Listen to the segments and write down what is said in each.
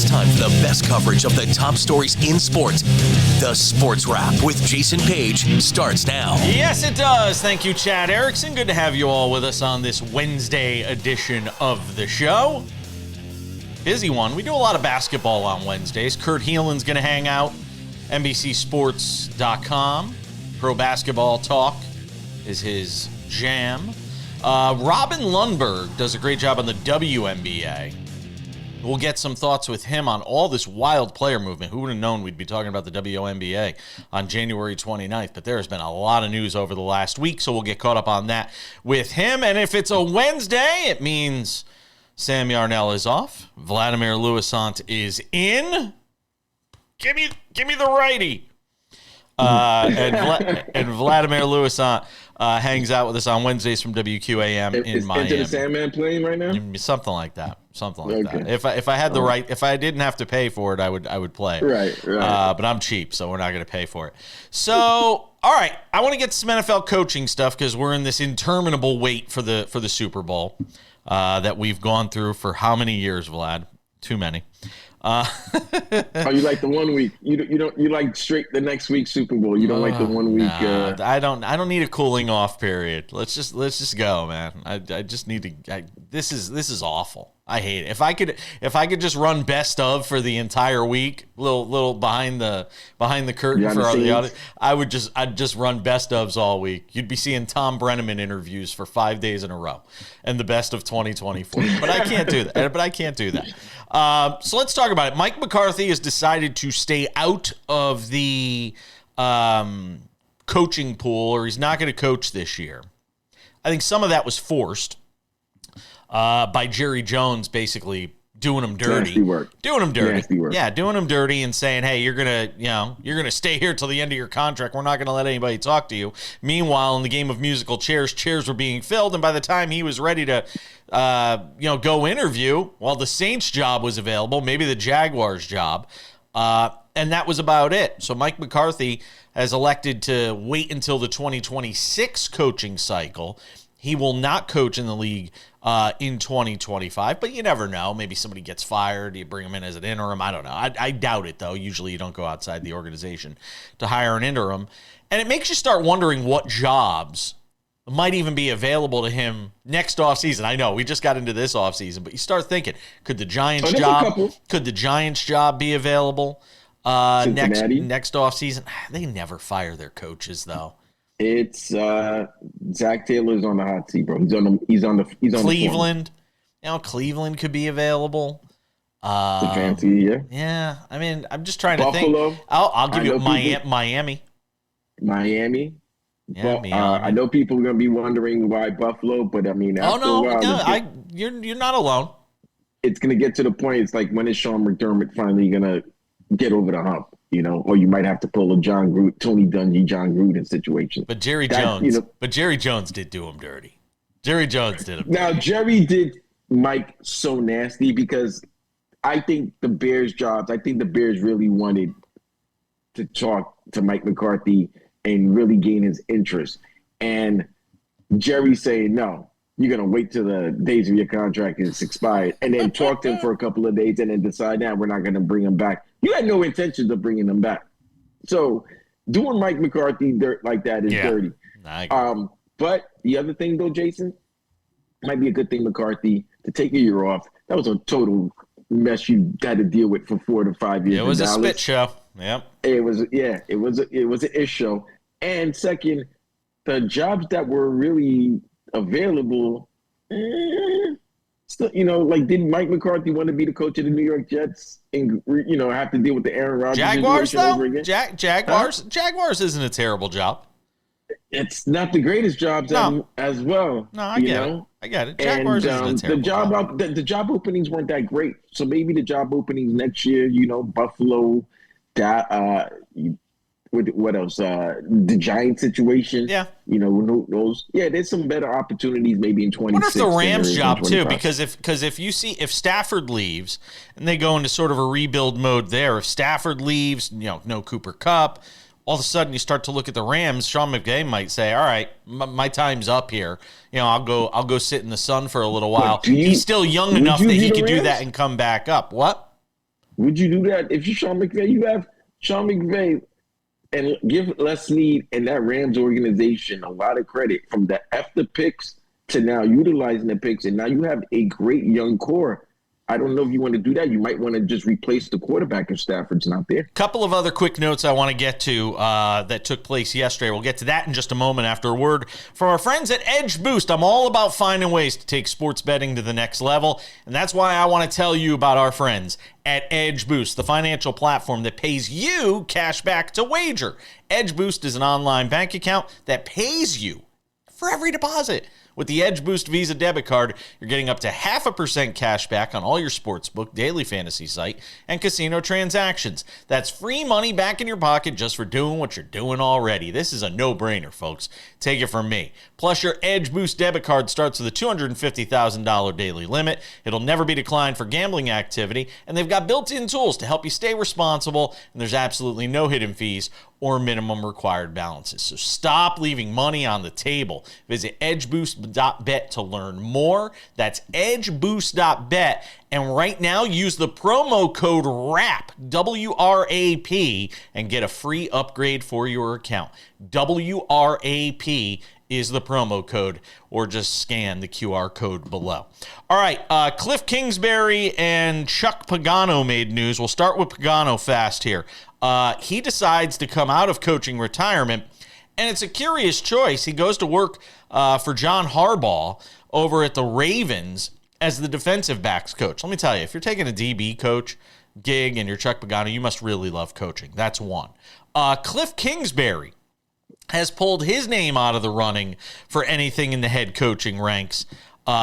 It's time for the best coverage of the top stories in sports. The Sports Wrap with Jason Page starts now. Yes, it does. Thank you, Chad Erickson. Good to have you all with us on this Wednesday edition of the show. Busy one. We do a lot of basketball on Wednesdays. Kurt Helin's going to hang out. NBCSports.com. Pro basketball talk is his jam. Robin Lundberg does a great job on the WNBA. We'll get some thoughts with him on all this wild player movement. Who would have known we'd be talking about the WNBA on January 29th? But there has been a lot of news over the last week, so we'll get caught up on that with him. And if it's a Wednesday, it means Sam Yarnell is off. Vladimir Louissaint is in. Give me the righty. And Vladimir Louissaint hangs out with us on Wednesdays from WQAM in Miami. Is the Sandman playing right now? Something like that. That. If I had the right, if I didn't have to pay for it, I would play. Right. But I'm cheap, so we're not going to pay for it. So, all right, I want to get to some NFL coaching stuff because we're in this interminable wait for the Super Bowl that we've gone through for how many years, Vlad? Too many. Oh, you like the 1 week? You like straight the next week Super Bowl? You don't like the 1 week? I don't need a cooling off period. Let's just go, man. I just need to. This is awful. I hate it. If I could just run best of for the entire week, little behind the curtain for the audience, I'd just run best ofs all week. You'd be seeing Tom Brenneman interviews for 5 days in a row, and the best of 2024. But I can't do that. So let's talk about it. Mike McCarthy has decided to stay out of the coaching pool, or he's not going to coach this year. I think some of that was forced by Jerry Jones, basically doing him dirty. Nasty work. Doing him dirty. Nasty work. Yeah, doing him dirty and saying, "Hey, you're gonna stay here till the end of your contract. We're not gonna let anybody talk to you." Meanwhile, in the game of musical chairs were being filled, and by the time he was ready to go interview, well, the Saints job was available, maybe the Jaguars job, and that was about it. So Mike McCarthy has elected to wait until the 2026 coaching cycle. He will not coach in the league in 2025, but you never know. Maybe somebody gets fired. You bring him in as an interim. I don't know. I doubt it, though. Usually you don't go outside the organization to hire an interim. And it makes you start wondering what jobs might even be available to him next offseason. I know we just got into this offseason, but you start thinking, could the Giants job be available next offseason? They never fire their coaches, though. It's Zach Taylor's on the hot seat, bro. He's on Cleveland. Cleveland could be available. Fancy, yeah. Yeah, I mean, I'm just trying to Buffalo. think. I'll give you Miami. Miami. Yeah, but, I know people are going to be wondering why Buffalo, but I mean, after a while, you're not alone. It's going to get to the point. It's like, when is Sean McDermott finally going to get over the hump? Or you might have to pull a Tony Dungy, John Gruden situation. But Jerry Jones did do him dirty. Jerry Jones did him dirty. Now, Jerry did Mike so nasty because I think the Bears really wanted to talk to Mike McCarthy and really gain his interest. And Jerry saying, no, you're going to wait till the days of your contract is expired and then talk to him for a couple of days and then decide that we're not going to bring him back. You had no intentions of bringing him back. So doing Mike McCarthy dirt like that is dirty. But the other thing, though, Jason, might be a good thing, McCarthy, to take a year off. That was a total mess you had to deal with for 4 to 5 years. It was a spit show. Yep. It was an ish show. And second, the jobs that were really available, did Mike McCarthy want to be the coach of the New York Jets and have to deal with the Aaron Rodgers Jaguars situation though? over again? Jaguars isn't a terrible job. It's not the greatest jobs as well. No, I get it. Jaguars isn't a terrible job. The job openings weren't that great. So maybe the job openings next year, Buffalo, what else? The Giants situation. Yeah. Those. Yeah, there's some better opportunities maybe in 26. What if the Rams job too? Because if Stafford leaves and they go into sort of a rebuild mode there, if Stafford leaves, no Cooper Kupp, all of a sudden you start to look at the Rams. Sean McVay might say, "All right, my time's up here. I'll go sit in the sun for a little while." He's still young enough that he could do that and come back up. What? Would you do that if you're Sean McVay? You have Sean McVay and give Les Snead and that Rams organization a lot of credit from the after picks to now utilizing the picks, and now you have a great young core. I don't know if you want to do that. You might want to just replace the quarterback if Stafford's not there. Couple of other quick notes I want to get to that took place yesterday. We'll get to that in just a moment after a word from our friends at Edge Boost. I'm all about finding ways to take sports betting to the next level, and that's why I want to tell you about our friends at Edge Boost, the financial platform that pays you cash back to wager. Edge Boost is an online bank account that pays you for every deposit. With the Edge Boost Visa debit card, you're getting up to 0.5% cash back on all your sportsbook, daily fantasy site, and casino transactions. That's free money back in your pocket just for doing what you're doing already. This is a no-brainer, folks. Take it from me. Plus, your Edge Boost debit card starts with a $250,000 daily limit. It'll never be declined for gambling activity, and they've got built-in tools to help you stay responsible, and there's absolutely no hidden fees or minimum required balances. So stop leaving money on the table. Visit edgeboost.bet to learn more. That's edgeboost.bet. And right now, use the promo code WRAP, W-R-A-P, and get a free upgrade for your account. W-R-A-P is the promo code, or just scan the QR code below. All right, Cliff Kingsbury and Chuck Pagano made news. We'll start with Pagano fast here. He decides to come out of coaching retirement, and it's a curious choice. He goes to work for John Harbaugh over at the Ravens as the defensive backs coach. Let me tell you, if you're taking a DB coach gig and you're Chuck Pagano, you must really love coaching. That's one. Cliff Kingsbury has pulled his name out of the running for anything in the head coaching ranks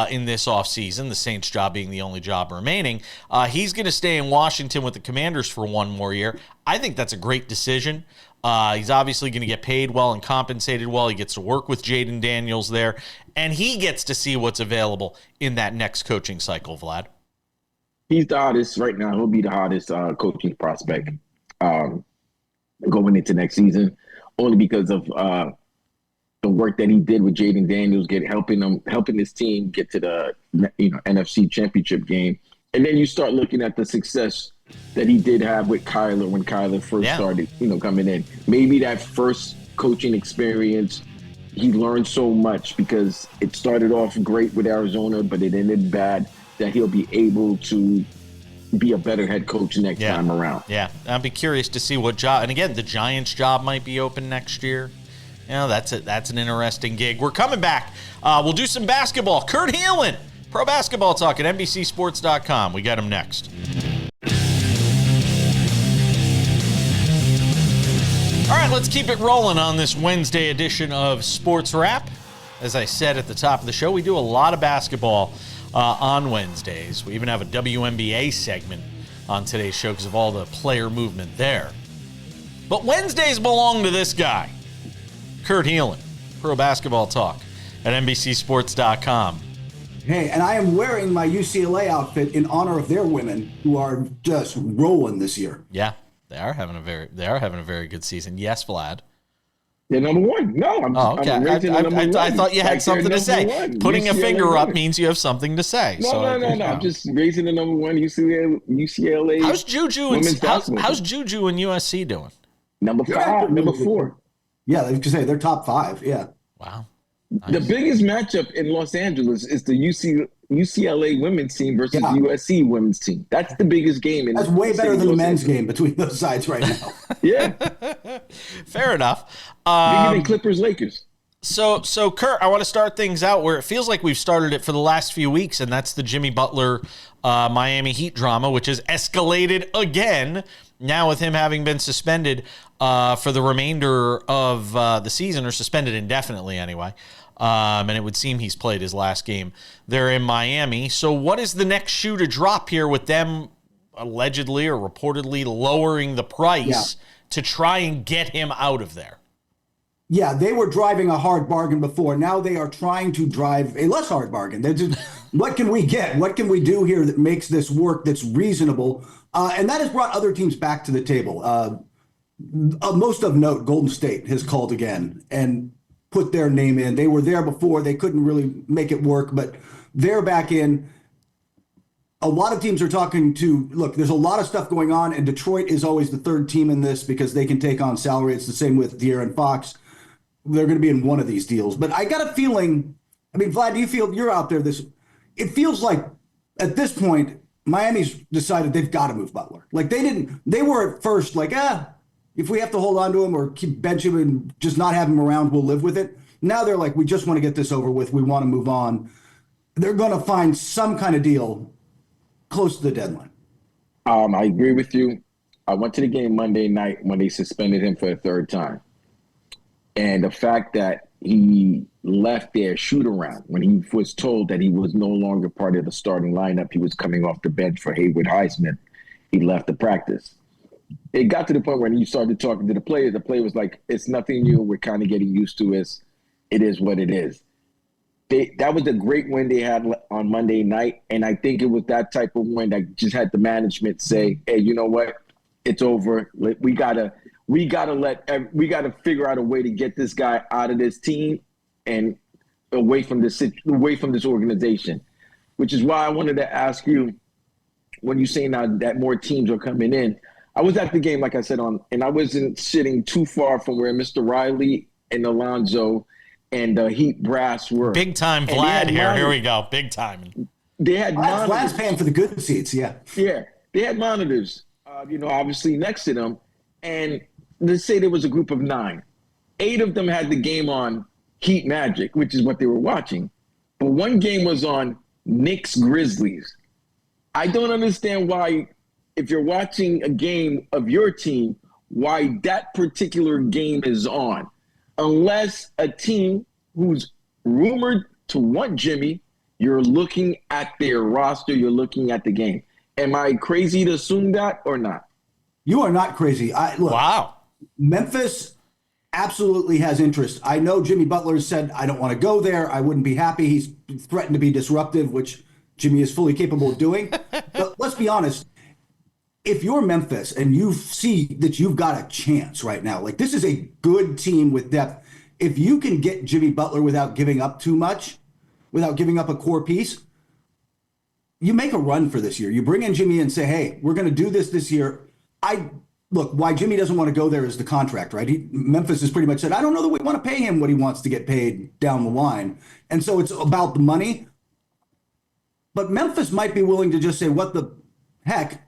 in this offseason, the Saints' job being the only job remaining. He's going to stay in Washington with the Commanders for one more year. I think that's a great decision. He's obviously going to get paid well and compensated well. He gets to work with Jaden Daniels there, and he gets to see what's available in that next coaching cycle, Vlad. He's the hottest right now. He'll be the hottest coaching prospect going into next season, only because of the work that he did with Jaden Daniels, helping his team get to the NFC Championship game. And then you start looking at the success that he did have with Kyler when Kyler first started, coming in. Maybe that first coaching experience, he learned so much because it started off great with Arizona, but it ended bad, that he'll be able to be a better head coach next time around. Yeah, I'd be curious to see what job. And again, the Giants' job might be open next year. That's an interesting gig. We're coming back. We'll do some basketball. Kurt Helin, Pro Basketball Talk at NBCSports.com. We got him next. All right, let's keep it rolling on this Wednesday edition of Sports Wrap. As I said at the top of the show, we do a lot of basketball on Wednesdays. We even have a WNBA segment on today's show because of all the player movement there. But Wednesdays belong to this guy, Kurt Helin, Pro Basketball Talk at NBCSports.com. Hey, and I am wearing my UCLA outfit in honor of their women who are just rolling this year. Yeah, they are having a very good season. Yes, Vlad. They're number one. No, okay. I thought you had something to say. One. Putting UCLA a finger women. up means you have something to say. No. I'm just raising the number one UCLA. How's Juju and how's Juju and USC doing? Number 5, number 4. Yeah, I was gonna say they're top 5. Yeah. Wow. Nice. The biggest matchup in Los Angeles is the UCLA women's team versus USC women's team. That's the biggest game. That's way better than the men's game between those sides right now. Yeah. Fair enough. Bigger than Clippers Lakers. So Kurt, I want to start things out where it feels like we've started it for the last few weeks, and that's the Jimmy Butler Miami Heat drama, which has escalated again now with him having been suspended for the remainder of the season, or suspended indefinitely anyway. And it would seem he's played his last game there in Miami. So what is the next shoe to drop here with them allegedly or reportedly lowering the price to try and get him out of there? Yeah, they were driving a hard bargain before. Now they are trying to drive a less hard bargain. They're just, what can we get? What can we do here that makes this work, that's reasonable? And that has brought other teams back to the table. Most of note, Golden State has called again and put their name in. They were there before. They couldn't really make it work, but they're back in. a lot of teams are talking to, look, there's a lot of stuff going on, and Detroit is always the third team in this because they can take on salary. It's the same with De'Aaron Fox. They're going to be in one of these deals. But I got a feeling, I mean, Vlad, do you feel, you're out there, it feels like at this point, Miami's decided they've got to move Butler. Like they were at first like, if we have to hold on to him or keep bench him and just not have him around, we'll live with it. Now they're like, we just want to get this over with. We want to move on. They're going to find some kind of deal close to the deadline. I agree with you. I went to the game Monday night when they suspended him for the third time. And the fact that he left their shoot around when he was told that he was no longer part of the starting lineup, he was coming off the bench for Haywood Highsmith, he left the practice. It got to the point when you started talking to the player was like, it's nothing new. We're kind of getting used to it. It is what it is. That was a great win they had on Monday night. And I think it was that type of win that just had the management say, hey, you know what? It's over. We gotta figure out a way to get this guy out of this team and away from this organization, which is why I wanted to ask you, when you say now that more teams are coming in, I was at the game, like I said, and I wasn't sitting too far from where Mr. Riley and Alonzo and the Heat brass were. Big time Vlad here. Here we go. Big time. They had monitors. Vlad's paying for the good seats, yeah. Yeah. They had monitors, obviously next to them. And let's say there was a group of 9. 8 of them had the game on Heat Magic, which is what they were watching. But one game was on Knicks Grizzlies. I don't understand why, if you're watching a game of your team, why that particular game is on. Unless a team who's rumored to want Jimmy, you're looking at their roster, you're looking at the game. Am I crazy to assume that or not? You are not crazy. Look, wow. Memphis absolutely has interest. I know Jimmy Butler said, I don't want to go there. I wouldn't be happy. He's threatened to be disruptive, which Jimmy is fully capable of doing. But let's be honest. If you're Memphis and you see that you've got a chance right now, like this is a good team with depth. If you can get Jimmy Butler without giving up too much, without giving up a core piece, you make a run for this year. You bring in Jimmy and say, hey, we're going to do this year. Look, why Jimmy doesn't want to go there is the contract, right? Memphis has pretty much said, I don't know that we want to pay him what he wants to get paid down the line. And so it's about the money. But Memphis might be willing to just say, what the heck?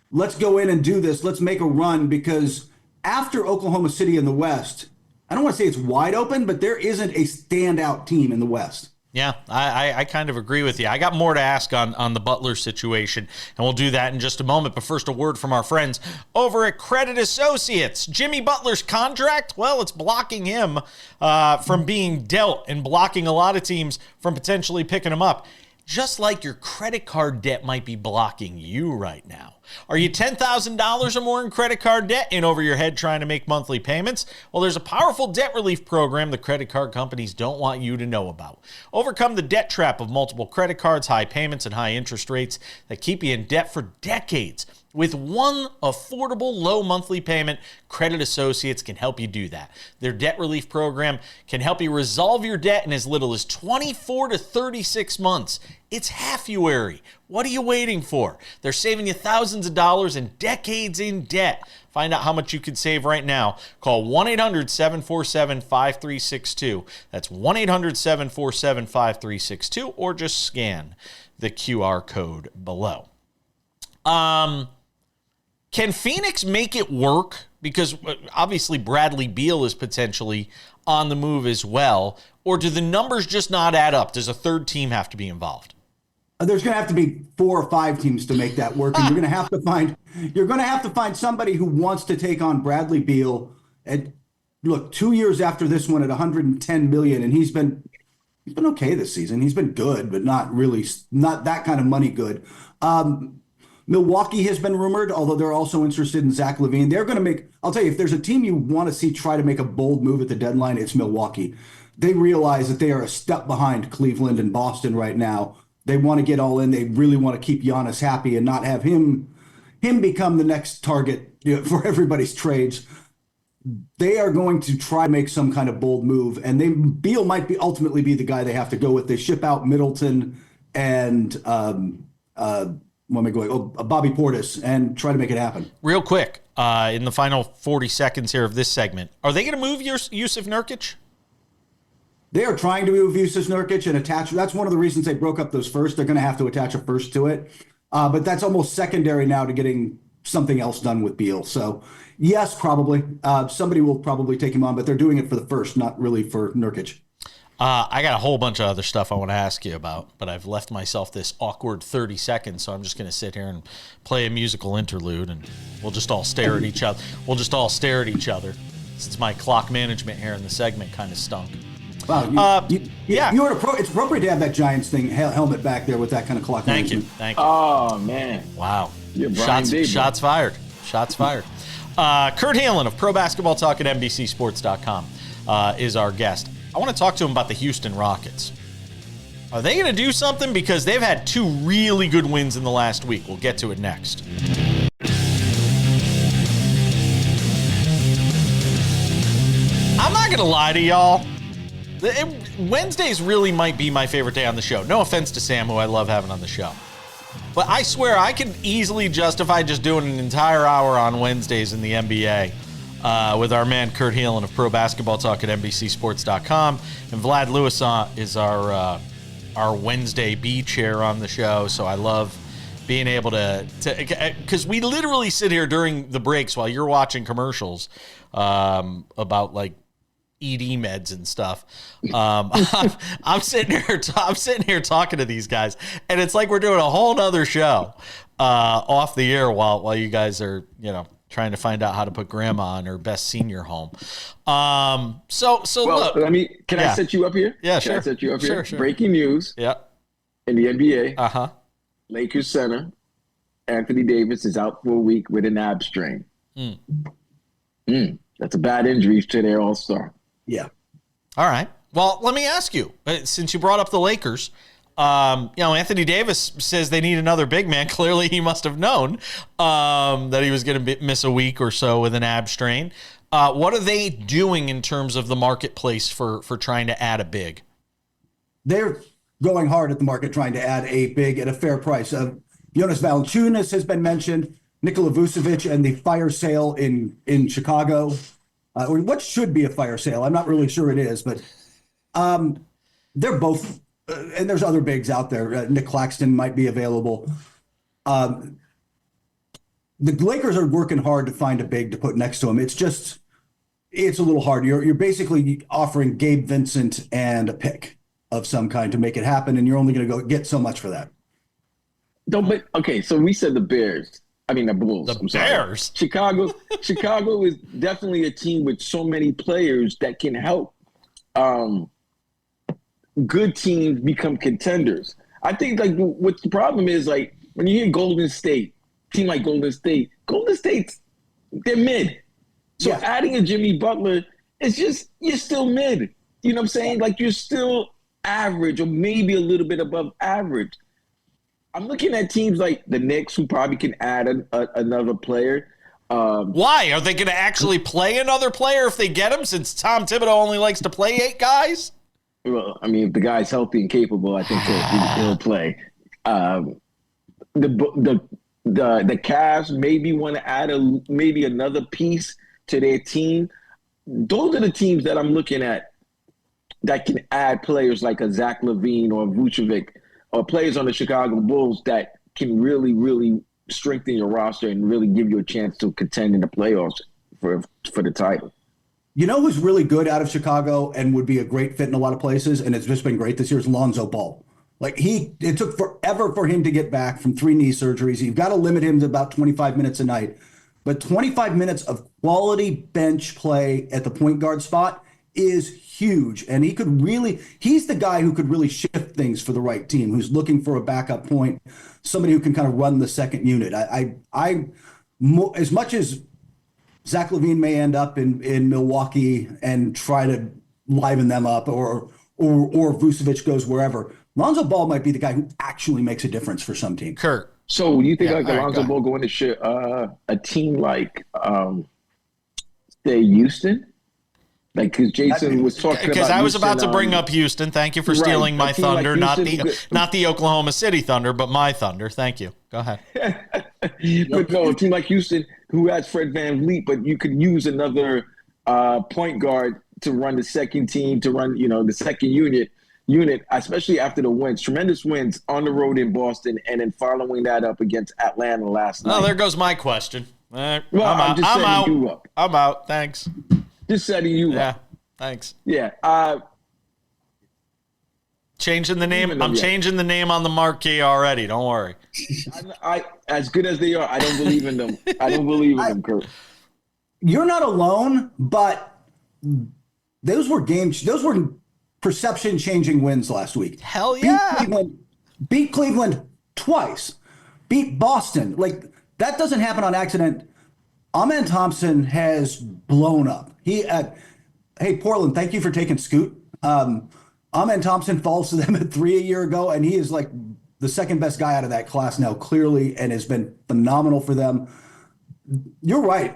Let's go in and do this. Let's make a run, because after Oklahoma City in the West, I don't want to say it's wide open, but there isn't a standout team in the West. Yeah, I kind of agree with you. I got more to ask on the Butler situation, and we'll do that in just a moment. But first, a word from our friends over at Credit Associates. Jimmy Butler's contract, well, it's blocking him from being dealt and blocking a lot of teams from potentially picking him up. Just like your credit card debt might be blocking you right now. Are you $10,000 or more in credit card debt and over your head trying to make monthly payments? Well, there's a powerful debt relief program the credit card companies don't want you to know about. Overcome the debt trap of multiple credit cards, high payments, and high interest rates that keep you in debt for decades. With one affordable low monthly payment, Credit Associates can help you do that. Their debt relief program can help you resolve your debt in as little as 24 to 36 months. It's Halfuary. What are you waiting for? They're saving you thousands of dollars and decades in debt. Find out how much you could save right now. Call 1-800-747-5362. That's 1-800-747-5362, or just scan the QR code below. Can Phoenix make it work? Because obviously Bradley Beal is potentially on the move as well. Or do the numbers just not add up? Does a third team have to be involved? There's going to have to be 4 or 5 teams to make that work, and you're going to have to find somebody who wants to take on Bradley Beal. And look, 2 years after this one at $110 million, and he's been okay this season. He's been good, but not that kind of money good. Milwaukee has been rumored, although they're also interested in Zach LaVine. They're going to I'll tell you, if there's a team you want to see try to make a bold move at the deadline, it's Milwaukee. They realize that they are a step behind Cleveland and Boston right now. They want to get all in. They really want to keep Giannis happy and not have him become the next target for everybody's trades. They are going to try to make some kind of bold move, and Beal might ultimately be the guy they have to go with. They ship out Middleton and Bobby Portis and try to make it happen. Real quick, in the final 40 seconds here of this segment, are they going to move Yusuf Nurkic? They are trying to move Yusuf Nurkic and attach. That's one of the reasons they broke up those first. They're going to have to attach a first to it. But that's almost secondary now to getting something else done with Beal. So, yes, probably. Somebody will probably take him on, but they're doing it for the first, not really for Nurkic. I got a whole bunch of other stuff I want to ask you about, but I've left myself this awkward 30 seconds, so I'm just going to sit here and play a musical interlude, and we'll just all stare at each other. Since my clock management here in the segment kind of stunk. Wow, it's appropriate to have that Giants thing helmet back there with that kind of clock management. Thank you. Oh, man. Wow. Shots fired. Kurt Helin of Pro Basketball Talk at NBCSports.com is our guest. I want to talk to him about the Houston Rockets. Are they going to do something? Because they've had 2 really good wins in the last week. We'll get to it next. I'm not going to lie to y'all. Wednesdays really might be my favorite day on the show. No offense to Sam, who I love having on the show. But I swear I can easily justify just doing an entire hour on Wednesdays in the NBA. With our man Kurt Helin of Pro Basketball Talk at NBCSports.com. And Vlad Louissaint is our Wednesday B chair on the show. So I love being able to because we literally sit here during the breaks while you're watching commercials about like ED meds and stuff. I'm sitting here talking to these guys, and it's like we're doing a whole nother show off the air while you guys are, trying to find out how to put grandma in her best senior home. Look. Can I set you up here? Yeah, Can I set you up here? Sure. Breaking news. Yeah. In the NBA. Uh-huh. Lakers center Anthony Davis is out for a week with an ab strain. That's a bad injury to their all-star. Yeah. All right. Well, let me ask you, since you brought up the Lakers, Anthony Davis says they need another big man. Clearly, he must have known that he was going to miss a week or so with an ab strain. What are they doing in terms of the marketplace for trying to add a big? They're going hard at the market trying to add a big at a fair price. Jonas Valanciunas has been mentioned, Nikola Vucevic, and the fire sale in Chicago. What should be a fire sale? I'm not really sure it is, but they're both. And there's other bigs out there. Nick Claxton might be available. The Lakers are working hard to find a big to put next to him. It's a little hard. You're basically offering Gabe Vincent and a pick of some kind to make it happen, and you're only going to go get so much for that. No, but okay. So we said the Bears. I mean the Bulls. The Bears. Chicago is definitely a team with so many players that can help. Good teams become contenders. I think like what the problem is, like when you hear Golden State, team like Golden State's they're mid. So adding a Jimmy Butler, it's just you're still mid. You know what I'm saying? Like you're still average or maybe a little bit above average. I'm looking at teams like the Knicks who probably can add another player. Why? Are they going to actually play another player if they get him, since Tom Thibodeau only likes to play 8 guys? Well, I mean, if the guy's healthy and capable, I think he'll play. The Cavs maybe want to add maybe another piece to their team. Those are the teams that I'm looking at that can add players like a Zach LaVine or Vucevic or players on the Chicago Bulls that can really, really strengthen your roster and really give you a chance to contend in the playoffs for the title. You know who's really good out of Chicago and would be a great fit in a lot of places, and it's just been great this year, is Lonzo Ball. Like it took forever for him to get back from 3 knee surgeries. You've got to limit him to about 25 minutes a night. But 25 minutes of quality bench play at the point guard spot is huge. And he's the guy who could really shift things for the right team, who's looking for a backup point, somebody who can kind of run the second unit. As much as Zach LaVine may end up in Milwaukee and try to liven them up, or Vucevic goes wherever, Lonzo Ball might be the guy who actually makes a difference for some team. Kurt. So you think Lonzo Ball going to a team like, say, Houston? Like, because Jason was talking about because I was about Houston, to bring up Houston. Thank you for stealing my thunder, like not the Oklahoma City Thunder, but my Thunder. Thank you. Go ahead. But no, a team like Houston, who has Fred VanVleet, but you could use another point guard to run the second team, to run, the second unit, especially after the wins, tremendous wins on the road in Boston, and then following that up against Atlanta last night. Oh, there goes my question. I'm just setting you up. I'm out. Thanks. Just setting you up. Yeah, thanks. Yeah. Changing the name. I'm changing the name on the marquee already. Don't worry. I as good as they are, I don't believe in them. I don't believe in them, Kurt. You're not alone, but those were perception-changing wins last week. Hell yeah. Beat Cleveland twice. Beat Boston. Like, that doesn't happen on accident. Amen Thompson has blown up. Hey, Portland, thank you for taking Scoot. Amen Thompson falls to them at 3 a year ago, and he is like the second best guy out of that class now, clearly, and has been phenomenal for them. You're right.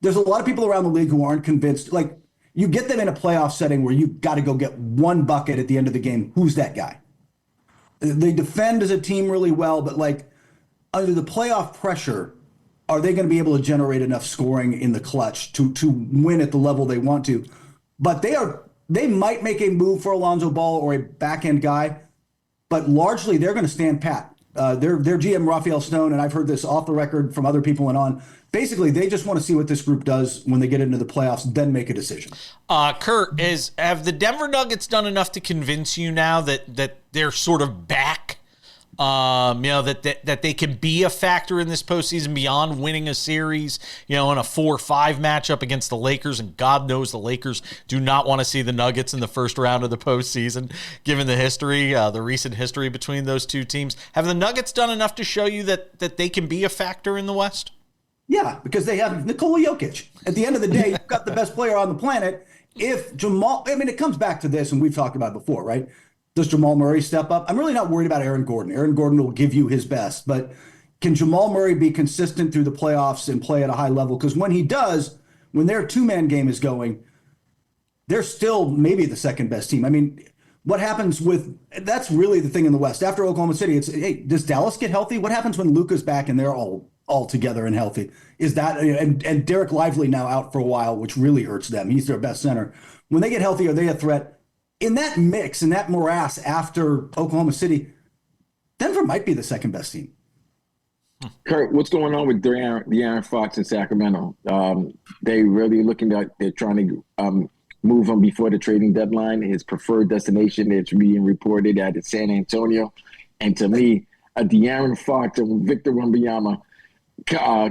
There's a lot of people around the league who aren't convinced. Like, you get them in a playoff setting where you've got to go get one bucket at the end of the game. Who's that guy? They defend as a team really well, but like under the playoff pressure, are they going to be able to generate enough scoring in the clutch to win at the level they want to? But they might make a move for Alonzo Ball or a back-end guy, but largely they're going to stand pat. Their GM, Raphael Stone, and I've heard this off the record from other people and on, basically they just want to see what this group does when they get into the playoffs, then make a decision. Kurt, have the Denver Nuggets done enough to convince you now that they're sort of back? That they can be a factor in this postseason beyond winning a series, in a 4-5 matchup against the Lakers, and God knows the Lakers do not want to see the Nuggets in the first round of the postseason, given the history, the recent history between those two teams. Have the Nuggets done enough to show you that they can be a factor in the West? Yeah, because they have Nikola Jokic. At the end of the day, you've got the best player on the planet. If Jamal, it comes back to this, and we've talked about it before, right? Does Jamal Murray step up? I'm really not worried about Aaron Gordon. Aaron Gordon will give you his best, but can Jamal Murray be consistent through the playoffs and play at a high level? Because when he does, when their two-man game is going, they're still maybe the second best team. I mean, what happens that's really the thing in the West. After Oklahoma City, it's, hey, does Dallas get healthy? What happens when Luka's back and they're all together and healthy? Is that, and Derek Lively now out for a while, which really hurts them. He's their best center. When they get healthy, are they a threat? In that mix, in that morass after Oklahoma City, Denver might be the second best team. Kurt, what's going on with De'Aaron Fox in Sacramento? They really they're trying to move him before the trading deadline. His preferred destination, it's being reported at San Antonio. And to me, a De'Aaron Fox and Victor Wembanyama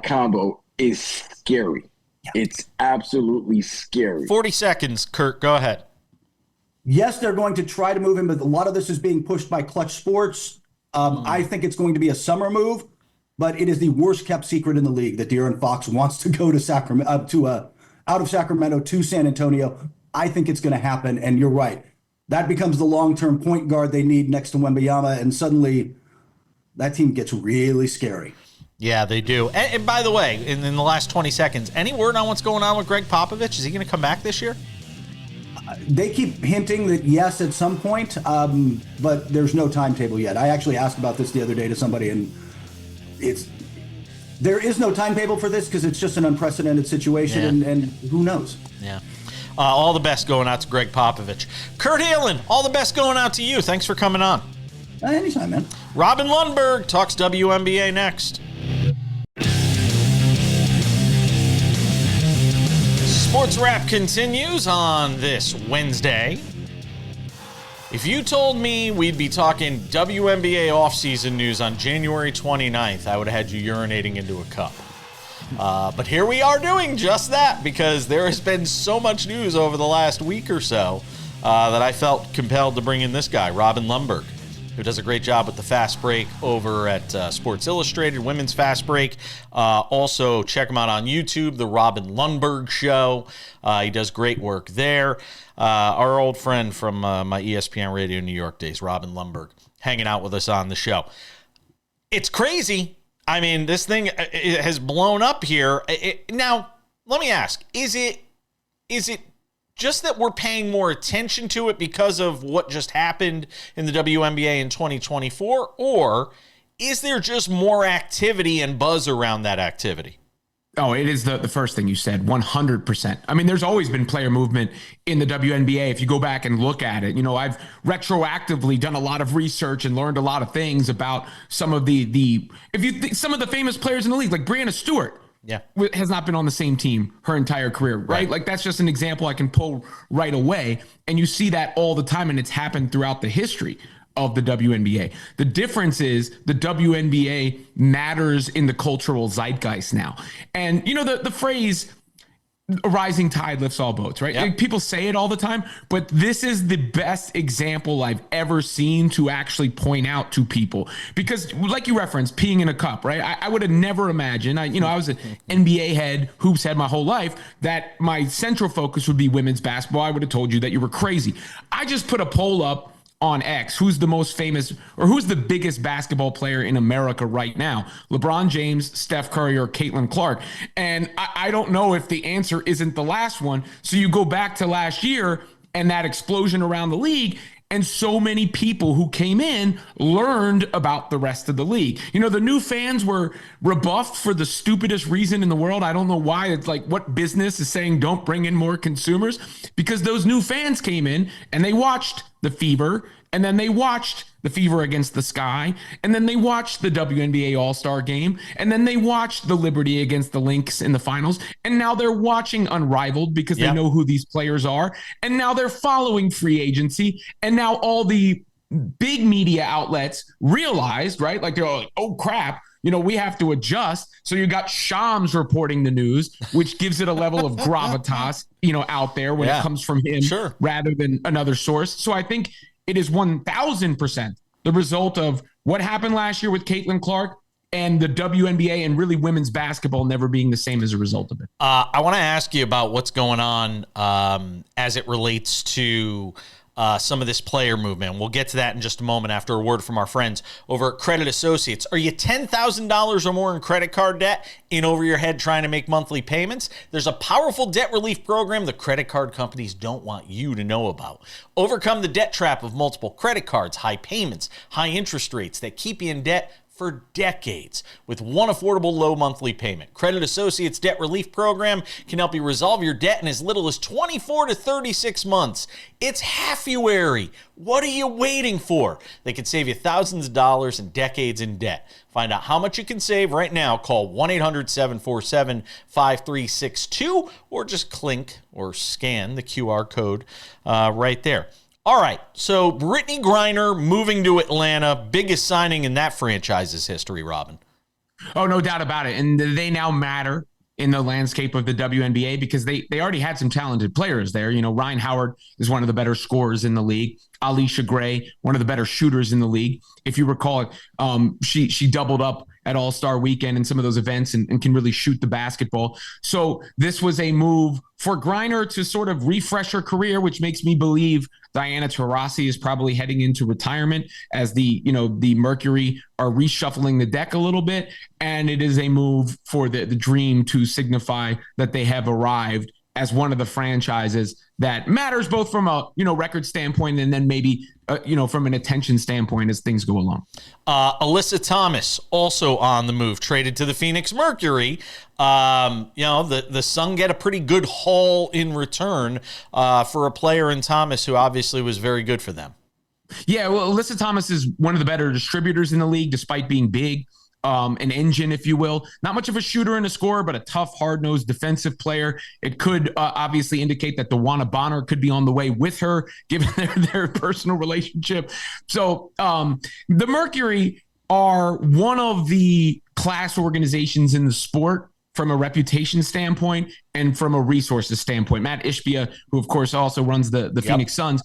combo is scary. Yeah. It's absolutely scary. 40 seconds, Kurt. Go ahead. Yes, they're going to try to move him, but a lot of this is being pushed by Clutch Sports. I think it's going to be a summer move, but it is the worst kept secret in the league that De'Aaron Fox wants to go to Sacramento, out of Sacramento to San Antonio. I think it's going to happen, and you're right. That becomes the long-term point guard they need next to Wembanyama, and suddenly that team gets really scary. Yeah, they do. And by the way, in the last 20 seconds, any word on what's going on with Greg Popovich? Is he going to come back this year? They keep hinting that yes, at some point, but there's no timetable yet. I actually asked about this the other day to somebody, and there is no timetable for this because it's just an unprecedented situation, and who knows? Yeah. All the best going out to Greg Popovich. Kurt Helin, all the best going out to you. Thanks for coming on. Anytime, man. Robin Lundberg talks WNBA next. SportsWrap continues on this Wednesday. If you told me we'd be talking WNBA offseason news on January 29th, I would have had you urinating into a cup. But here we are doing just that because there has been so much news over the last week or so that I felt compelled to bring in this guy, Robin Lundberg, who does a great job with the Fast Break over at Sports Illustrated, Women's Fast Break. Also, check him out on YouTube, The Robin Lundberg Show. He does great work there. Our old friend from my ESPN Radio New York days, Robin Lundberg, hanging out with us on the show. It's crazy. I mean, this thing has blown up here. Now, let me ask, is it Is it just that we're paying more attention to it because of what just happened in the WNBA in 2024, or is there just more activity and buzz around that activity? Oh, it is the first thing you said, 100%. I mean, there's always been player movement in the WNBA. If you go back and look at it, I've retroactively done a lot of research and learned a lot of things about some of some of the famous players in the league, like Breanna Stewart. Yeah, has not been on the same team her entire career, right? Like that's just an example I can pull right away. And you see that all the time, and it's happened throughout the history of the WNBA. The difference is the WNBA matters in the cultural zeitgeist now. And the phrase a rising tide lifts all boats, right? Yep. People say it all the time, but this is the best example I've ever seen to actually point out to people. Because like you referenced, peeing in a cup, right? I would have never imagined, I was an NBA head, hoops head my whole life, that my central focus would be women's basketball. I would have told you that you were crazy. I just put a poll up on X, who's the most famous or who's the biggest basketball player in America right now? LeBron James, Steph Curry, or Caitlin Clark? And I don't know if the answer isn't the last one. So you go back to last year and that explosion around the league, and so many people who came in learned about the rest of the league. The new fans were rebuffed for the stupidest reason in the world. I don't know why. It's like, what business is saying don't bring in more consumers? Because those new fans came in and they watched the Fever, and then they watched the Fever against the Sky, and then they watched the WNBA All-Star Game, and then they watched the Liberty against the Lynx in the finals, and now they're watching Unrivaled because they know who these players are, and now they're following free agency, and now all the big media outlets realized, right? Like they're like, oh crap, we have to adjust. So you got Shams reporting the news, which gives it a level of gravitas, out there when it comes from him rather than another source. So I think it is 1,000% the result of what happened last year with Caitlin Clark and the WNBA and really women's basketball never being the same as a result of it. I want to ask you about what's going on as it relates to some of this player movement. We'll get to that in just a moment after a word from our friends over at Credit Associates. Are you $10,000 or more in credit card debt, in over your head trying to make monthly payments? There's a powerful debt relief program the credit card companies don't want you to know about. Overcome the debt trap of multiple credit cards, high payments, high interest rates that keep you in debt for decades with one affordable low monthly payment. Credit Associates Debt Relief Program can help you resolve your debt in as little as 24 to 36 months. It's Halfuary. What are you waiting for? They can save you thousands of dollars and decades in debt. Find out how much you can save right now. Call 1-800-747-5362 or just click or scan the QR code right there. All right, so Brittany Griner moving to Atlanta, biggest signing in that franchise's history, Robin. Oh, no doubt about it. And they now matter in the landscape of the WNBA because they already had some talented players there. Ryan Howard is one of the better scorers in the league. Alicia Gray, one of the better shooters in the league. If you recall, she doubled up at All-Star Weekend in some of those events and can really shoot the basketball. So this was a move for Griner to sort of refresh her career, which makes me believe Diana Taurasi is probably heading into retirement as the Mercury are reshuffling the deck a little bit. And it is a move for the Dream to signify that they have arrived as one of the franchises that matters both from a record standpoint and then maybe from an attention standpoint as things go along. Alyssa Thomas also on the move, traded to the Phoenix Mercury. The Sun get a pretty good haul in return for a player in Thomas who obviously was very good for them. Yeah, well, Alyssa Thomas is one of the better distributors in the league despite being big. An engine, if you will. Not much of a shooter and a scorer, but a tough, hard-nosed defensive player. It could obviously indicate that DeWanna Bonner could be on the way with her, given their personal relationship. So the Mercury are one of the class organizations in the sport from a reputation standpoint and from a resources standpoint. Matt Ishbia, who of course also runs the Phoenix Suns,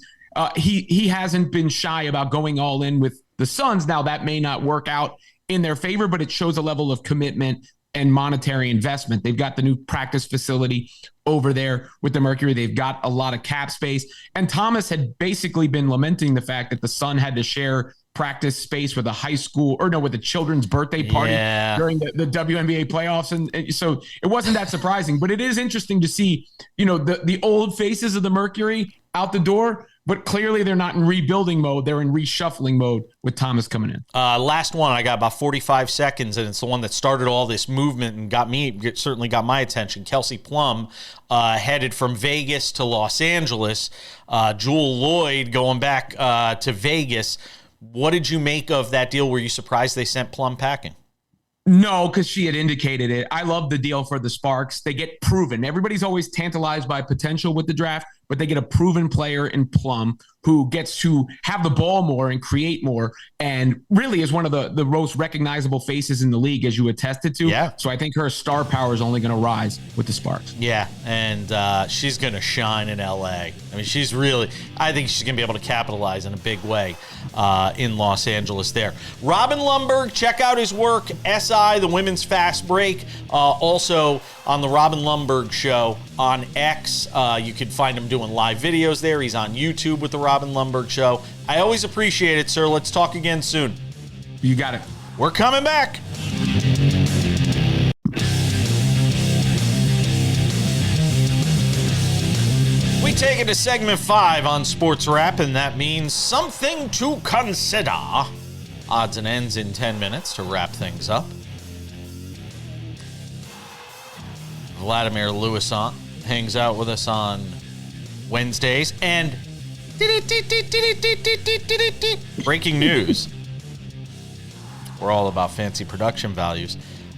he hasn't been shy about going all in with the Suns. Now that may not work out in their favor, but it shows a level of commitment and monetary investment. They've got the new practice facility over there with the Mercury. They've got a lot of cap space. And Thomas had basically been lamenting the fact that the Sun had to share practice space with with a children's birthday party during the WNBA playoffs. And so it wasn't that surprising, but it is interesting to see, the old faces of the Mercury out the door, but clearly they're not in rebuilding mode. They're in reshuffling mode with Thomas coming in. Last one, I got about 45 seconds, and it's the one that started all this movement and certainly got my attention. Kelsey Plum headed from Vegas to Los Angeles. Jewel Lloyd going back to Vegas. What did you make of that deal? Were you surprised they sent Plum packing? No, because she had indicated it. I love the deal for the Sparks. They get proven. Everybody's always tantalized by potential with the draft, but they get a proven player in Plum who gets to have the ball more and create more, and really is one of the most recognizable faces in the league, as you attested to. Yeah. So I think her star power is only going to rise with the Sparks. Yeah, and she's going to shine in L.A. I mean, I think she's going to be able to capitalize in a big way in Los Angeles there. Robin Lundberg, check out his work, SI, the Women's Fast Break. Also on the Robin Lundberg Show on X. You can find him doing live videos there. He's on YouTube with the Robin Lundberg Show. I always appreciate it, sir. Let's talk again soon. You got it. We're coming back. We take it to segment 5 on SportsWrap, and that means something to consider. Odds and ends in 10 minutes to wrap things up. Vladimir Louissaint hangs out with us on Wednesdays, and breaking news. We're all about fancy production values.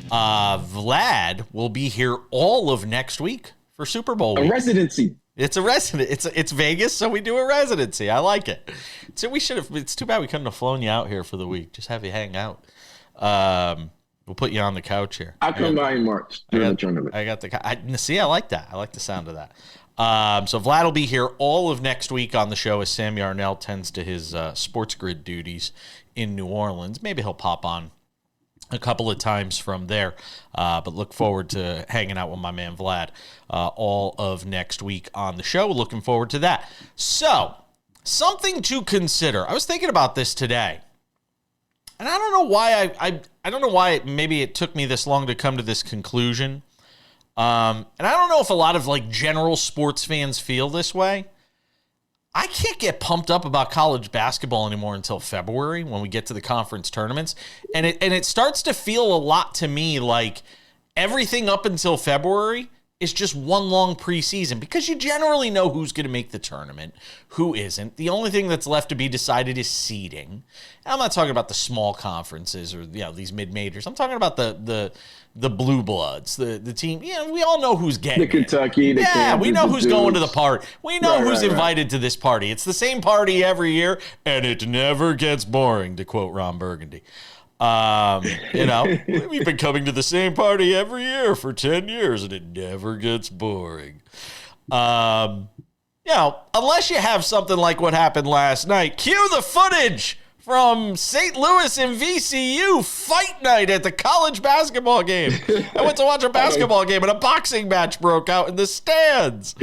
Vlad will be here all of next week for Super Bowl week. A residency. It's a resident. It's Vegas, so we do a residency. I like it. So we should have. It's too bad we couldn't have flown you out here for the week. Just have you hang out. We'll put you on the couch here. I'll come by in March during the tournament. I like that. I like the sound of that. So Vlad will be here all of next week on the show as Sam Yarnell tends to his sports grid duties in New Orleans. Maybe he'll pop on a couple of times from there, but look forward to hanging out with my man Vlad all of next week on the show. Looking forward to that. So, something to consider. I was thinking about this today, and I don't know why I don't know why maybe it took me this long to come to this conclusion. And I don't know if a lot of general sports fans feel this way. I can't get pumped up about college basketball anymore until February when we get to the conference tournaments. And it starts to feel a lot to me like everything up until February is just one long preseason because you generally know who's going to make the tournament, who isn't. The only thing that's left to be decided is seeding. And I'm not talking about the small conferences or these mid-majors. I'm talking about the blue bloods, the team. We all know who's getting the Kentucky. The Kansas, we know who's Dukes. going to the party. We know who's invited to this party. It's the same party every year, and it never gets boring, to quote Ron Burgundy. We've been coming to the same party every year for 10 years, and it never gets boring. Unless you have something like what happened last night. Cue the footage from St. Louis and VCU fight night at the college basketball game. I went to watch a basketball game, and a boxing match broke out in the stands.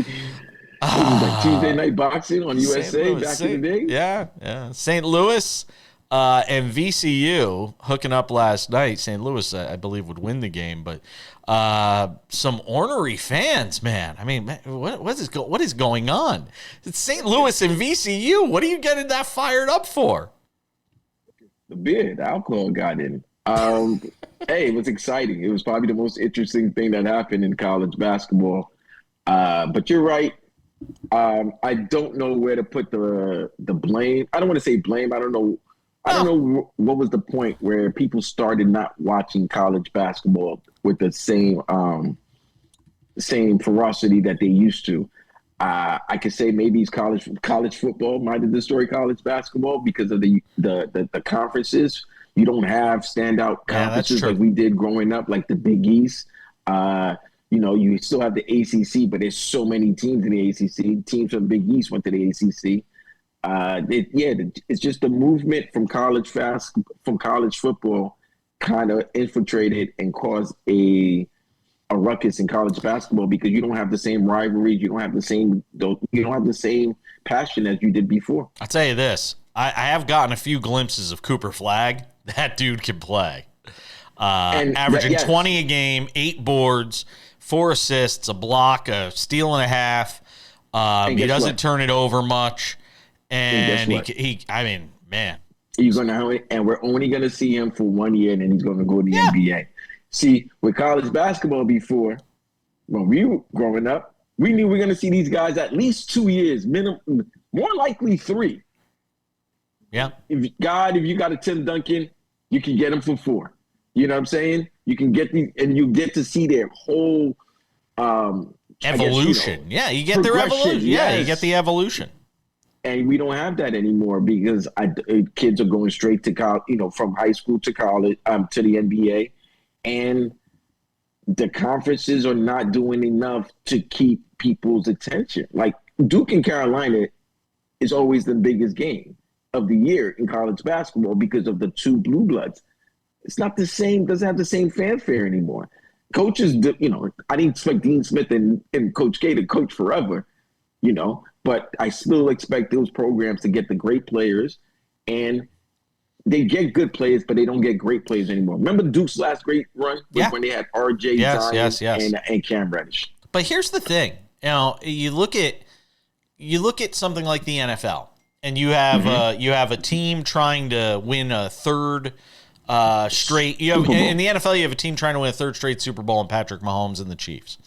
Like Tuesday night boxing on USA back in the day. Yeah. St. Louis and VCU hooking up last night. St. Louis, I believe, would win the game, but some ornery fans, man. I mean, what is going on? It's St. Louis and VCU. What are you getting that fired up for? The beer, the alcohol got in. Hey, it was exciting. It was probably the most interesting thing that happened in college basketball. But you're right. I don't know where to put the blame. I don't want to say blame. I don't know what was the point where people started not watching college basketball with the same ferocity that they used to. I could say maybe it's college football might have destroyed college basketball because of the conferences. You don't have standout conferences like we did growing up, like the Big East. You still have the ACC, but there's so many teams in the ACC. Teams from the Big East went to the ACC. It's just the movement from college football kind of infiltrated and caused a ruckus in college basketball because you don't have the same rivalries, you don't have the same passion as you did before. I'll tell you this. I have gotten a few glimpses of Cooper Flagg. That dude can play. Averaging 20 a game, 8 boards, 4 assists, a block, a steal and a half. He doesn't turn it over much. And I mean, man. He's gonna, and we're only gonna see him for 1 year, and then he's gonna go to the NBA. See, with college basketball before, when we were growing up, we knew we were gonna see these guys at least 2 years, minimum, more likely 3. Yeah. If you got a Tim Duncan, you can get him for 4. You know what I'm saying? You can get these, and you get to see their whole evolution. You get their evolution. Yeah, you get the evolution. And we don't have that anymore because kids are going straight to college, from high school to college, to the NBA. And the conferences are not doing enough to keep people's attention. Like Duke and Carolina is always the biggest game of the year in college basketball because of the 2 blue bloods. It's not the same, doesn't have the same fanfare anymore. Coaches, I didn't expect Dean Smith and Coach K to coach forever, but I still expect those programs to get the great players, and they get good players, but they don't get great players anymore. Remember Duke's last great run when they had RJ Zion and Cam Reddish. But here's the thing. You look at something like the NFL, and you have you have a team trying to win a third straight. In the NFL, you have a team trying to win a third straight Super Bowl, and Patrick Mahomes and the Chiefs.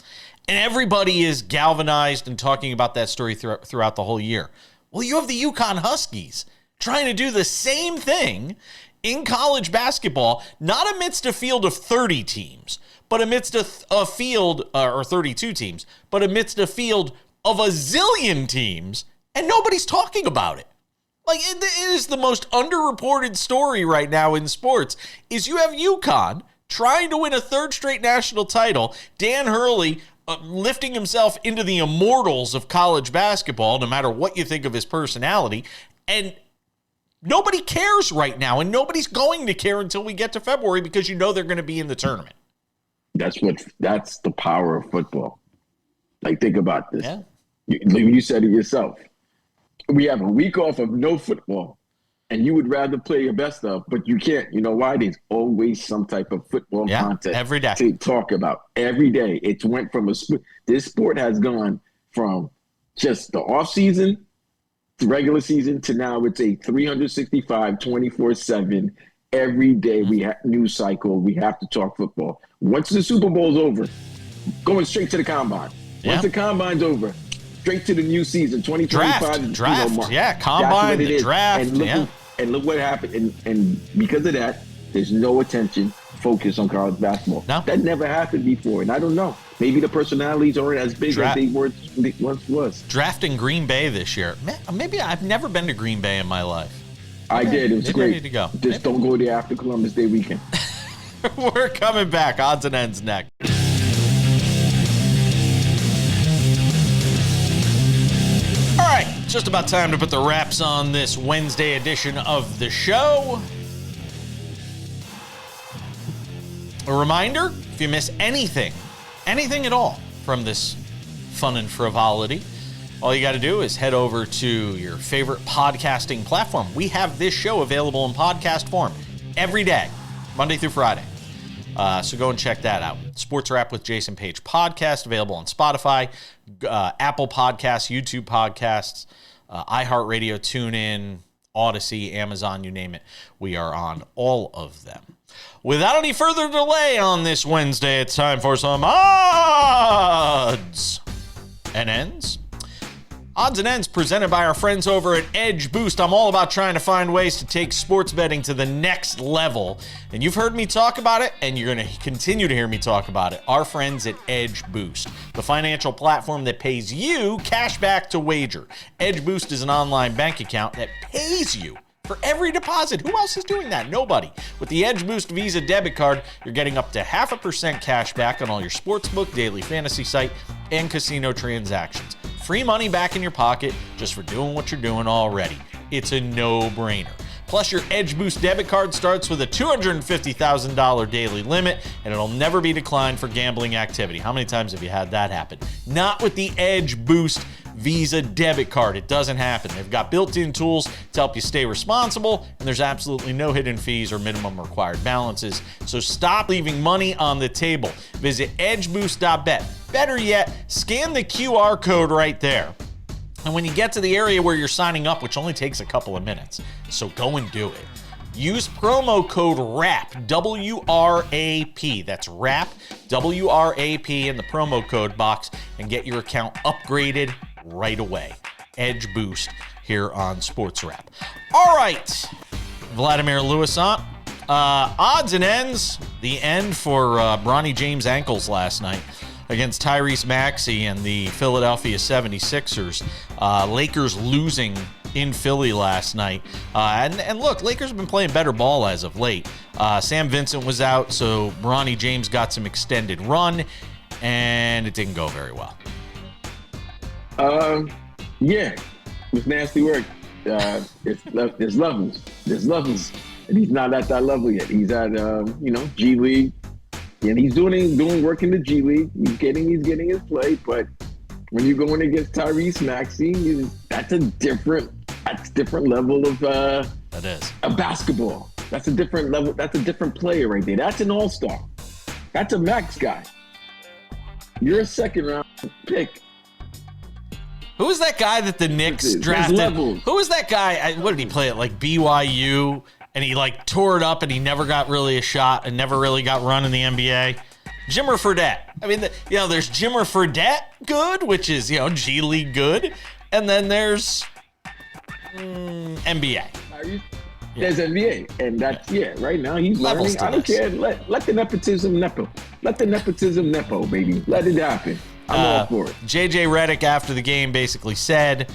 And everybody is galvanized and talking about that story throughout the whole year. Well, you have the UConn Huskies trying to do the same thing in college basketball, not amidst a field of 30 teams, but amidst a field, or 32 teams, but amidst a field of a zillion teams, and nobody's talking about it. Like, it is the most underreported story right now in sports, is you have UConn trying to win a third straight national title, Dan Hurley lifting himself into the immortals of college basketball, no matter what you think of his personality, and nobody cares right now, and nobody's going to care until we get to February because they're going to be in the tournament. That's the power of football. Like, think about this. Yeah. You said it yourself. We have a week off of no football, and you would rather play your best of, but you can't. You know why? There's always some type of football content every day to talk about. Every day. It went from this sport has gone from just the offseason, the regular season, to now it's a 365, 24/7. Every day we have news cycle. We have to talk football. Once the Super Bowl's over, going straight to the combine. Once the combine's over, straight to the new season, 2025. Draft. Combine, the draft. And look what happened. And because of that, there's no attention focused on college basketball. No. That never happened before. And I don't know. Maybe the personalities aren't as big as they once was. Drafting Green Bay this year. Maybe I've never been to Green Bay in my life. I did. It was great. I need to go. Just don't go there after Columbus Day weekend. We're coming back. Odds and Ends next. All right, just about time to put the wraps on this Wednesday edition of the show. A reminder, if you miss anything at all from this fun and frivolity, all you got to do is head over to your favorite podcasting platform. We have this show available in podcast form every day, Monday through Friday. So go and check that out. SportsWrap with Jason Page podcast, available on Spotify, Apple Podcasts, YouTube Podcasts, iHeartRadio, TuneIn, Odyssey, Amazon, you name it. We are on all of them. Without any further delay on this Wednesday, it's time for some Odds and Ends. Odds and Ends presented by our friends over at Edge Boost. I'm all about trying to find ways to take sports betting to the next level. And you've heard me talk about it, and you're going to continue to hear me talk about it. Our friends at Edge Boost, the financial platform that pays you cash back to wager. Edge Boost is an online bank account that pays you for every deposit. Who else is doing that? Nobody. With the Edge Boost Visa debit card, you're getting up to 0.5% cash back on all your sportsbook, daily fantasy site, and casino transactions. Free money back in your pocket just for doing what you're doing already. It's a no-brainer. Plus, your Edge Boost debit card starts with a $250,000 daily limit, and it'll never be declined for gambling activity. How many times have you had that happen? Not with the Edge Boost Visa debit card. It doesn't happen. They've got built-in tools to help you stay responsible, and there's absolutely no hidden fees or minimum required balances. So stop leaving money on the table. Visit edgeboost.bet. Better yet, scan the QR code right there. And when you get to the area where you're signing up, which only takes a couple of minutes, so go and do it. Use promo code WRAP, W-R-A-P. That's WRAP, W-R-A-P in the promo code box and get your account upgraded right away. Edge Boost here on SportsWrap. All right, Vladimir Louissaint. Odds and ends. The end for Bronny James' ankles last night against Tyrese Maxey and the Philadelphia 76ers. Lakers losing in Philly last night. And look, Lakers have been playing better ball as of late. Sam Vincent was out, so Bronny James got some extended run, and it didn't go very well. Yeah, it was nasty work. There's levels. There's levels. And he's not at that level yet. He's at, G League. And he's doing work in the G League. He's getting his play, but when you're going against Tyrese Maxey, that's a different level of that is a basketball. That's a different level. That's a different player right there. That's an all-star. That's a max guy. You're a second round pick. Who was that guy that the Knicks drafted? Who was that guy? What did he play at, like BYU? And he like tore it up and he never got really a shot and never really got run in the NBA. Jimmer Fredette. I mean, there's Jimmer Fredette good, which is, G League good. And then there's NBA. There's NBA. And that's, right now he's learning. I don't care. Let the nepotism nepo. Let the nepotism nepo, baby. Let it happen. I'm all for it. JJ Redick after the game basically said,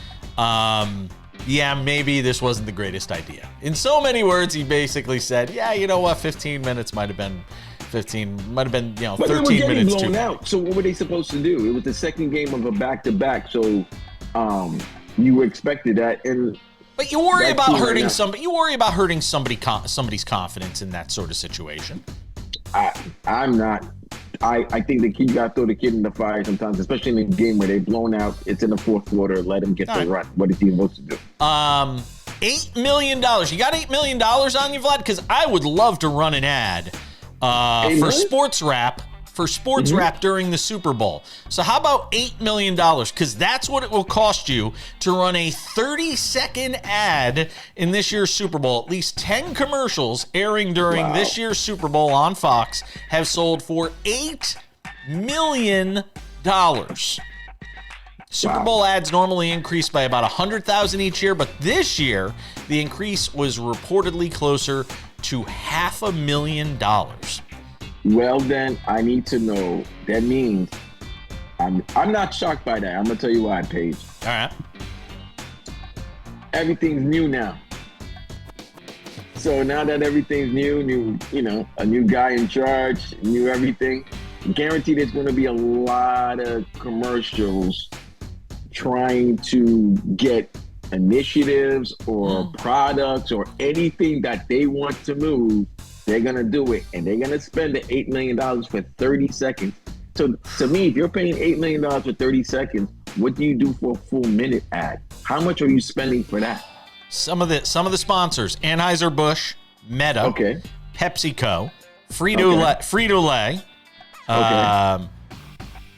maybe this wasn't the greatest idea. In so many words, he basically said, 15 minutes might have been 13 minutes too out. So what were they supposed to do? It was the second game of a back-to-back, so you expected that. But you worry about hurting somebody. You worry about hurting somebody's confidence in that sort of situation. I'm not. I think the kid got to throw the kid in the fire sometimes, especially in a game where they're blown out. It's in the fourth quarter. Let him get the run. What is he supposed to do? $8 million. You got $8 million on you, Vlad? Because I would love to run an ad for SportsWrap. During the Super Bowl. So how about $8 million? Because that's what it will cost you to run a 30-second ad in this year's Super Bowl. At least 10 commercials airing during this year's Super Bowl on Fox have sold for $8 million. Super Bowl ads normally increase by about 100,000 each year, but this year the increase was reportedly closer to $500,000. Well, then I need to know. That means I'm not shocked by that. I'm gonna tell you why, Paige. All right. Everything's new now. So now that everything's new, a new guy in charge, new everything. Guaranteed, there's going to be a lot of commercials trying to get initiatives or products or anything that they want to move. They're going to do it, and they're going to spend the $8 million for 30 seconds. So to me, if you're paying $8 million for 30 seconds, what do you do for a full minute ad? How much are you spending for that? Some of the sponsors: Anheuser-Busch, Meta, PepsiCo, Frito-Lay. God,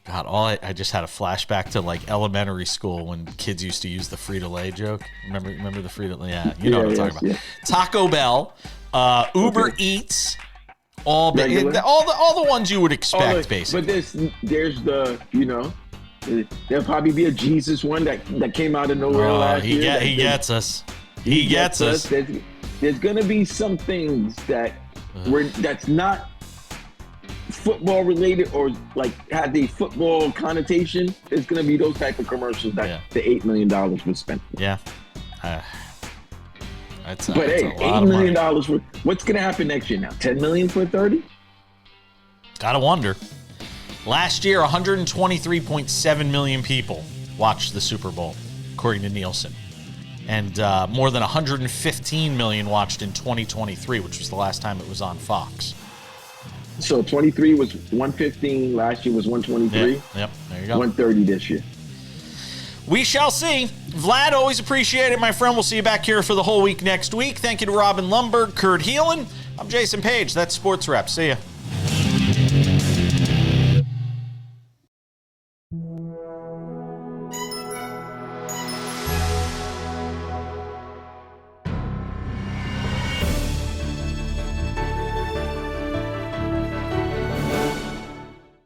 I just had a flashback to like elementary school when kids used to use the Frito-Lay joke. Remember the Frito-Lay? Yeah, you know what I'm talking about. Yeah. Taco Bell, Uber Eats, all the ones you would expect, basically. But there's the there'll probably be a Jesus one that came out of nowhere last year. He gets us. He gets us. There's gonna be some things that's not football related or like had the football connotation. There's gonna be those type of commercials that the $8 million was spent. Yeah. But hey, $8 million. What's gonna happen next year now? $10 million for 30? Gotta wonder. Last year, 123.7 million people watched the Super Bowl, according to Nielsen. And more than 115 million watched in 2023, which was the last time it was on Fox. So 23 was 115, last year was 123. Yep, there you go. 130 this year. We shall see. Vlad, always appreciate it, my friend. We'll see you back here for the whole week next week. Thank you to Robin Lundberg, Kurt Helin. I'm Jason Page. That's Sports Wrap. See ya.